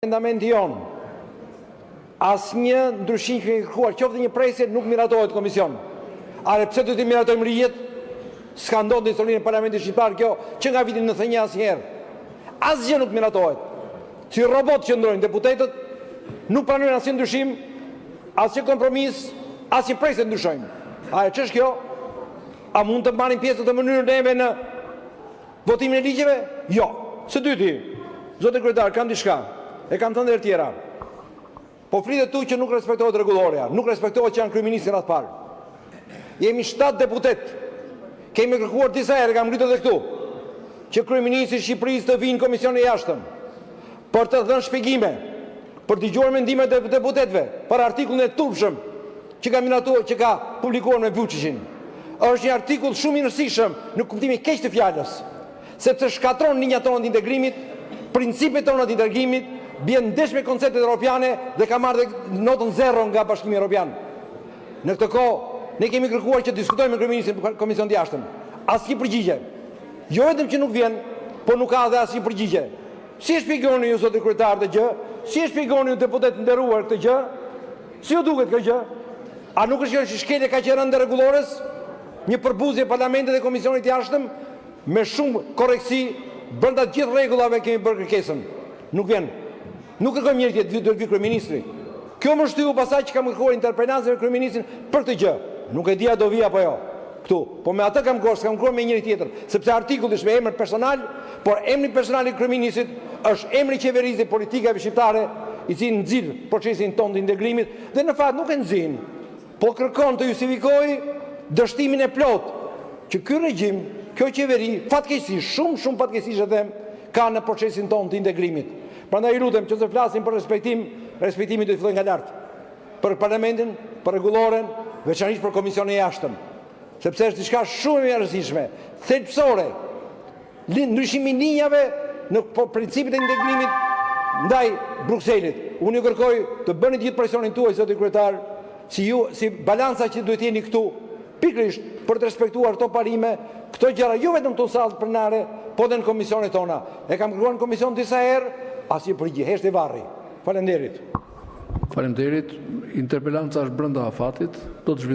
Fundamenti jonë, asnjë ndryshim që kërkuar, qoftë një presje nuk miratohet komision. Are pse do të miratojmë rrjet? S'ka ndodhur në historinë e Parlamentit shqiptar kjo që nga viti 91 asnjëherë. Asgjë nuk miratohet. Si robot që ndrojnë deputetët, nuk pranojnë asnjë ndryshim, asnjë kompromis, asnjë presje të ndryshojmë. A ç'është kjo? A mund të marrin pjesë të mënyrë neve në votimin e ligjeve? Jo. Së dyti, zotë kryetar, kam diçka. E kam thënë edhe tjera. Po flitet tu që nuk respektohet rregulloria, nuk respektohet që janë kryeministri atë parë. Jemi 7 deputet. Kemi kërkuar disa herë, kam ngritur edhe këtu, që kryeministri i Shqipërisë të vinë në komisionin e jashtëm për të dhënë shpjegime, për të dëgjuar mendimet e deputetëve për artikullin e turpshëm që ka miratuar, që ka publikuar me Vučićin. Është një artikull shumë i rëndësishëm në kuptimin e keq të fjalës, sepse shkatron linjat tona të integrimit, principet tona të integrimit, bjen ndesh me konceptet europiane dhe ka marrë notën 0 nga Bashkimi Evropian. Në këtë kohë ne kemi kërkuar që diskutojmë me kryeministrin në komision të jashtëm. Asnjë përgjigje. Jo vetëm që nuk vjen, por nuk ka edhe asnjë përgjigje. Si e shpjegoni ju zotë kryetar këtë gjë? Si e shpjegoni ju deputet nderuar këtë gjë? Si ju duket kjo gjë? A nuk është që shkelje ka qenë rëndë rregullores? Një përbuzje parlamentit dhe komisionit të jashtëm me shumë korreksi brenda të gjithë rregullave kemi bërë kërkesën. Nuk vjen. Nuk kërkojmë njëri tjetër, duhet vi kryeministri. Kjo më shtyu pasaj që kam kërkuar interpelancën me kryeministrin për këtë gjë. Nuk e dia do vi apo jo. Këtu, po me atë kam kërkuar me njëri tjetër, sepse artikulli është me emër personal, por emri personal i kryeministrit është emri i qeverisë dhe politikave shqiptare, i cili nxjerr procesin tonë të integrimit dhe në fakt nuk e nxjerr, po kërkon të justifikojë dështimin e plot që ky regjim, kjo qeveri, fatkeqësisht, shumë fatkeqësisht e them, ka në procesin tonë të integrimit. Prandaj lutem që të flasim për respektimi do të fillojë nga lart. Për parlamentin, për rregulloren, veçanërisht për komisionin e jashtëm. Sepse është diçka shumë e rëndësishme, thelbësore. Ndryshimi i linjave në principet e integrimit ndaj Brukselit. Unë ju kërkoj të bëni gjithë presionin tuaj, zotë kryetar, si balanca që duhet jeni këtu, pikërisht për të respektuar këto parime, këto gjëra jo vetëm të sallë plenare, po edhe në komisionet tona. E kam kërkuar në komision disa herë, asnjë përgjigje, heshtë e varri. Faleminderit. Faleminderit. Interpelanca është brenda afatit. Do të